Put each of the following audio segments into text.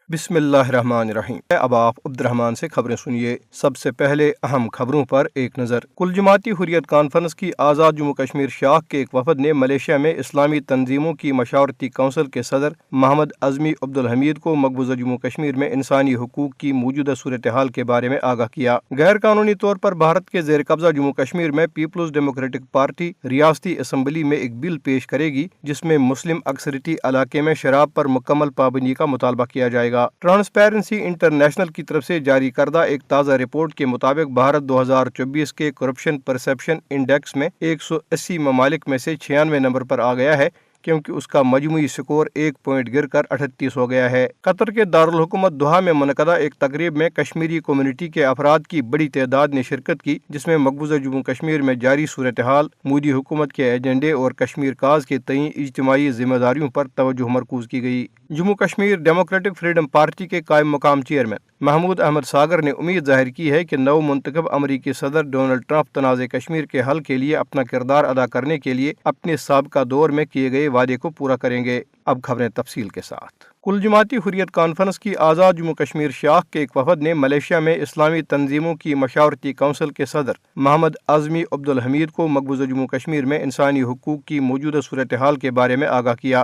بسم اللہ الرحمن الرحیم۔ اب آپ عبد الرحمن سے خبریں سنیے۔ سب سے پہلے اہم خبروں پر ایک نظر۔ کل جماعتی حریت کانفرنس کی آزاد جموں کشمیر شاخ کے ایک وفد نے ملیشیا میں اسلامی تنظیموں کی مشاورتی کونسل کے صدر محمد اعظمی عبدالحمید کو مقبوضہ جموں کشمیر میں انسانی حقوق کی موجودہ صورتحال کے بارے میں آگاہ کیا۔ غیر قانونی طور پر بھارت کے زیر قبضہ جموں کشمیر میں پیپلز ڈیموکریٹک پارٹی ریاستی اسمبلی میں ایک بل پیش کرے گی جس میں مسلم اکثریتی علاقے میں شراب پر مکمل پابندی کا مطالبہ کیا جائے گا۔ ٹرانسپیرنسی انٹرنیشنل کی طرف سے جاری کردہ ایک تازہ رپورٹ کے مطابق بھارت 2024 کے کرپشن پرسیپشن انڈیکس میں 180 ممالک میں سے 96 نمبر پر آ گیا ہے، کیونکہ اس کا مجموعی سکور 1 پوائنٹ گر کر 38 ہو گیا ہے۔ قطر کے دارالحکومت دوحہ میں منعقدہ ایک تقریب میں کشمیری کمیونٹی کے افراد کی بڑی تعداد نے شرکت کی، جس میں مقبوضہ جموں کشمیر میں جاری صورتحال، مودی حکومت کے ایجنڈے اور کشمیر کاز کے تئیں اجتماعی ذمہ داریوں پر توجہ مرکوز کی گئی۔ Jammu Kashmir democratic freedom party کے قائم مقام چیئرمین محمود احمد ساگر نے امید ظاہر کی ہے کہ نو منتخب امریکی صدر ڈونلڈ ٹرمپ تنازع کشمیر کے حل کے لیے اپنا کردار ادا کرنے کے لیے اپنے سابقہ دور میں کیے گئے وعدے کو پورا کریں گے۔ اب خبریں تفصیل کے ساتھ۔ کل جماعتی حریت کانفرنس کی آزاد جموں کشمیر شاخ کے ایک وفد نے ملیشیا میں اسلامی تنظیموں کی مشاورتی کونسل کے صدر محمد اعظمی عبدالحمید کو مقبوضہ جموں کشمیر میں انسانی حقوق کی موجودہ صورتحال کے بارے میں آگاہ کیا۔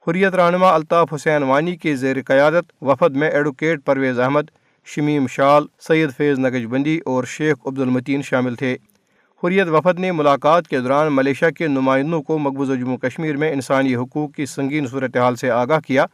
حریت رہنما الطاف حسین وانی کے زیر قیادت وفد میں ایڈوکیٹ پرویز احمد، شمیم شال، سید فیض نگج بندی اور شیخ عبدالمتین شامل تھے۔ حریت وفد نے ملاقات کے دوران ملیشیا کے نمائندوں کو مقبوضہ جموں کشمیر میں انسانی حقوق کی سنگین صورتحال سے آگاہ کیا،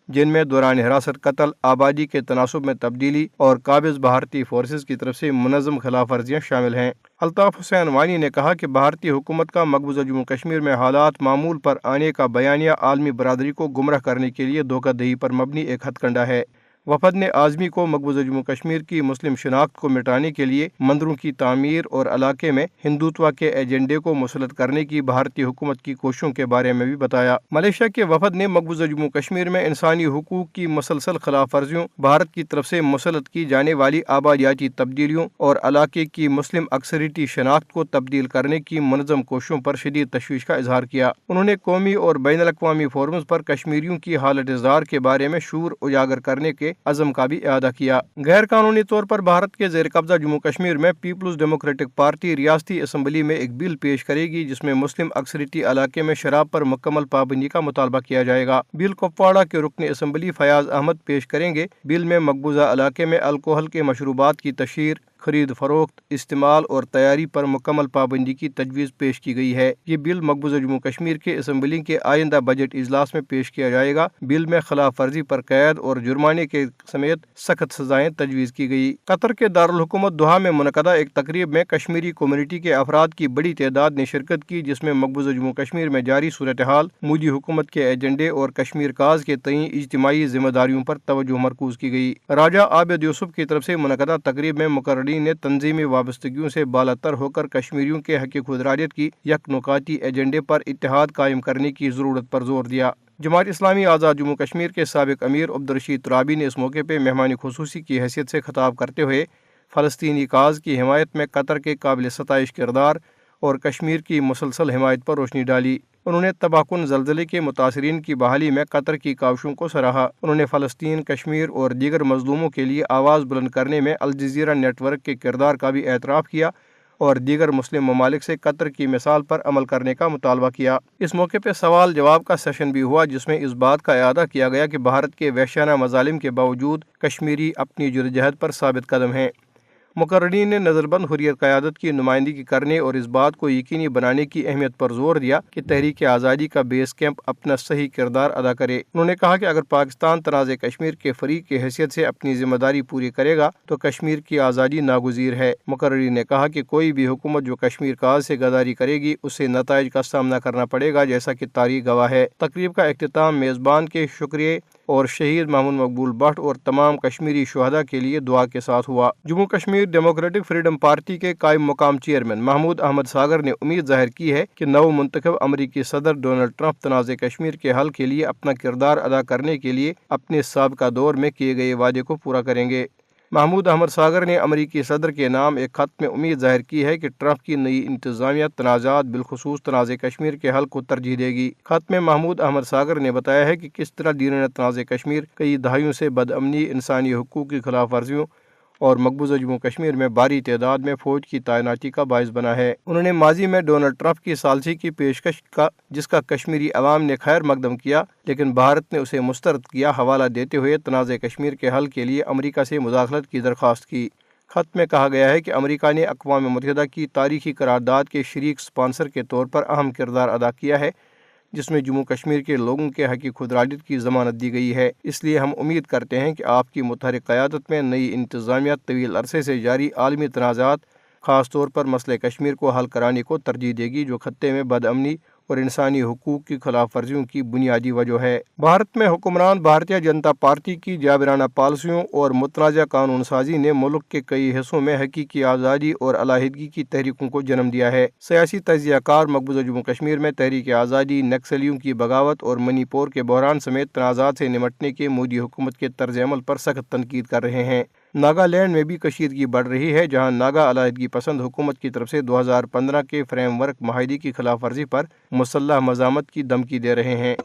جن میں دوران حراست قتل، آبادی کے تناسب میں تبدیلی اور قابض بھارتی فورسز کی طرف سے منظم خلاف ورزیاں شامل ہیں۔ الطاف حسین وانی نے کہا کہ بھارتی حکومت کا مقبوضہ جموں کشمیر میں حالات معمول پر آنے کا بیانیہ عالمی برادری کو گمراہ کرنے کے لیے دھوکہ دہی پر مبنی ایک ہتھ کنڈا ہے۔ وفد نے اعظمی کو مقبوضہ جموں کشمیر کی مسلم شناخت کو مٹانے کے لیے مندروں کی تعمیر اور علاقے میں ہندوتوا کے ایجنڈے کو مسلط کرنے کی بھارتی حکومت کی کوششوں کے بارے میں بھی بتایا۔ ملیشیا کے وفد نے مقبوضہ جموں کشمیر میں انسانی حقوق کی مسلسل خلاف ورزیوں، بھارت کی طرف سے مسلط کی جانے والی آبادیاتی تبدیلیوں اور علاقے کی مسلم اکثریتی شناخت کو تبدیل کرنے کی منظم کوششوں پر شدید تشویش کا اظہار کیا۔ انہوں نے قومی اور بین الاقوامی فورمز پر کشمیریوں کی حالت زار کے بارے میں شعور اجاگر کرنے کے عزم کا بھی اعادہ کیا۔ غیر قانونی طور پر بھارت کے زیر قبضہ جموں کشمیر میں پیپلز ڈیموکریٹک پارٹی ریاستی اسمبلی میں ایک بل پیش کرے گی جس میں مسلم اکثریتی علاقے میں شراب پر مکمل پابندی کا مطالبہ کیا جائے گا۔ بل کپواڑہ کے رکن اسمبلی فیاض احمد پیش کریں گے۔ بل میں مقبوضہ علاقے میں الکوحل کے مشروبات کی تشہیر، خرید فروخت، استعمال اور تیاری پر مکمل پابندی کی تجویز پیش کی گئی ہے۔ یہ بل مقبوضہ جموں کشمیر کے اسمبلی کے آئندہ بجٹ اجلاس میں پیش کیا جائے گا۔ بل میں خلاف ورزی پر قید اور جرمانے کے سمیت سخت سزائیں تجویز کی گئی۔ قطر کے دارالحکومت دوحہ میں منعقدہ ایک تقریب میں کشمیری کمیونٹی کے افراد کی بڑی تعداد نے شرکت کی، جس میں مقبوضہ جموں کشمیر میں جاری صورتحال، مودی حکومت کے ایجنڈے اور کشمیر کاز کے تئیں اجتماعی ذمہ داریوں پر توجہ مرکوز کی گئی۔ راجہ عابد یوسف کی طرف سے منعقدہ تقریب میں مقررین نے تنظیمی وابستگیوں سے بالاتر ہو کر کشمیریوں کے حق خود ارادیت کی یک نکاتی ایجنڈے پر اتحاد قائم کرنے کی ضرورت پر زور دیا۔ جماعت اسلامی آزاد جموں کشمیر کے سابق امیر عبدالرشید ترابی نے اس موقع پہ مہمان خصوصی کی حیثیت سے خطاب کرتے ہوئے فلسطینی کاز کی حمایت میں قطر کے قابل ستائش کردار اور کشمیر کی مسلسل حمایت پر روشنی ڈالی۔ انہوں نے تباہ کن زلزلے کے متاثرین کی بحالی میں قطر کی کاوشوں کو سراہا۔ انہوں نے فلسطین، کشمیر اور دیگر مظلوموں کے لیے آواز بلند کرنے میں الجزیرہ نیٹ ورک کے کردار کا بھی اعتراف کیا اور دیگر مسلم ممالک سے قطر کی مثال پر عمل کرنے کا مطالبہ کیا۔ اس موقع پہ سوال جواب کا سیشن بھی ہوا، جس میں اس بات کا اعادہ کیا گیا کہ بھارت کے وحشیانہ مظالم کے باوجود کشمیری اپنی جدوجہد پر ثابت قدم ہیں۔ مقررین نے نظر بند حریت قیادت کی نمائندگی کرنے اور اس بات کو یقینی بنانے کی اہمیت پر زور دیا کہ تحریک آزادی کا بیس کیمپ اپنا صحیح کردار ادا کرے۔ انہوں نے کہا کہ اگر پاکستان تنازع کشمیر کے فریق کی حیثیت سے اپنی ذمہ داری پوری کرے گا تو کشمیر کی آزادی ناگزیر ہے۔ مقررین نے کہا کہ کوئی بھی حکومت جو کشمیر کاز سے غداری کرے گی اسے نتائج کا سامنا کرنا پڑے گا، جیسا کہ تاریخ گواہ ہے۔ تقریب کا اختتام میزبان کے شکریہ اور شہید محمود مقبول بٹ اور تمام کشمیری شہداء کے لیے دعا کے ساتھ ہوا۔ Jammu Kashmir democratic freedom party کے قائم مقام چیئرمین محمود احمد ساگر نے امید ظاہر کی ہے کہ نو منتخب امریکی صدر ڈونلڈ ٹرمپ تنازع کشمیر کے حل کے لیے اپنا کردار ادا کرنے کے لیے اپنے سابقہ دور میں کیے گئے وعدے کو پورا کریں گے۔ محمود احمد ساگر نے امریکی صدر کے نام ایک خط میں امید ظاہر کی ہے کہ ٹرمپ کی نئی انتظامیہ تنازعات بالخصوص تنازع کشمیر کے حل کو ترجیح دے گی۔ خط میں محمود احمد ساگر نے بتایا ہے کہ کس طرح دیرینہ تنازع کشمیر کئی دہائیوں سے بدامنی، انسانی حقوق کی خلاف ورزیوں اور مقبوضہ جموں کشمیر میں بھاری تعداد میں فوج کی تعیناتی کا باعث بنا ہے۔ انہوں نے ماضی میں ڈونلڈ ٹرمپ کی ثالثی کی پیشکش کا جس کا کشمیری عوام نے خیر مقدم کیا لیکن بھارت نے اسے مسترد کیا، حوالہ دیتے ہوئے تنازع کشمیر کے حل کے لیے امریکہ سے مداخلت کی درخواست کی۔ خط میں کہا گیا ہے کہ امریکہ نے اقوام متحدہ کی تاریخی قرارداد کے شریک اسپانسر کے طور پر اہم کردار ادا کیا ہے، جس میں جموں کشمیر کے لوگوں کے حق خودارادیت کی ضمانت دی گئی ہے۔ اس لیے ہم امید کرتے ہیں کہ آپ کی متحرک قیادت میں نئی انتظامیہ طویل عرصے سے جاری عالمی تنازعات، خاص طور پر مسئلہ کشمیر کو حل کرانے کو ترجیح دے گی، جو خطے میں بدامنی اور انسانی حقوق کی خلاف ورزیوں کی بنیادی وجہ ہے۔ بھارت میں حکمران بھارتیہ جنتا پارٹی کی جابرانہ پالیسیوں اور متنازع قانون سازی نے ملک کے کئی حصوں میں حقیقی آزادی اور علیحدگی کی تحریکوں کو جنم دیا ہے۔ سیاسی تجزیہ کار مقبوضہ جموں کشمیر میں تحریک آزادی، نکسلیوں کی بغاوت اور منی پور کے بحران سمیت تنازعات سے نمٹنے کے مودی حکومت کے طرز عمل پر سخت تنقید کر رہے ہیں۔ ناگالینڈ میں بھی کشیدگی بڑھ رہی ہے، جہاں ناگا علیحدگی پسند حکومت کی طرف سے 2015 کے فریم ورک معاہدے کی خلاف ورزی پر مسلح مزاحمت کی دھمکی دے رہے ہیں۔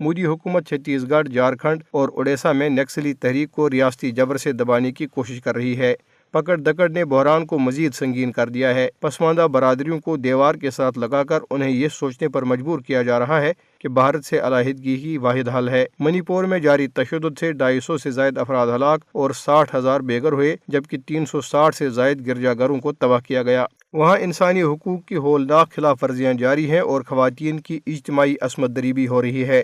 مودی حکومت چھتیس گڑھ، جھارکھنڈ اور اڈیشہ میں نکسلی تحریک کو ریاستی جبر سے دبانے کی کوشش کر رہی ہے۔ پکڑ دکڑ نے بحران کو مزید سنگین کر دیا ہے۔ پسماندہ برادریوں کو دیوار کے ساتھ لگا کر انہیں یہ سوچنے پر مجبور کیا جا رہا ہے کہ بھارت سے علیحدگی ہی واحد حل ہے۔ منی پور میں جاری تشدد سے 250 سے زائد افراد ہلاک اور 60,000 بے گھر ہوئے، جبکہ 360 سے زائد گرجا گھروں کو تباہ کیا گیا۔ وہاں انسانی حقوق کی ہولناک خلاف ورزیاں جاری ہیں اور خواتین کی اجتماعی عصمت دری بھی ہو رہی ہے۔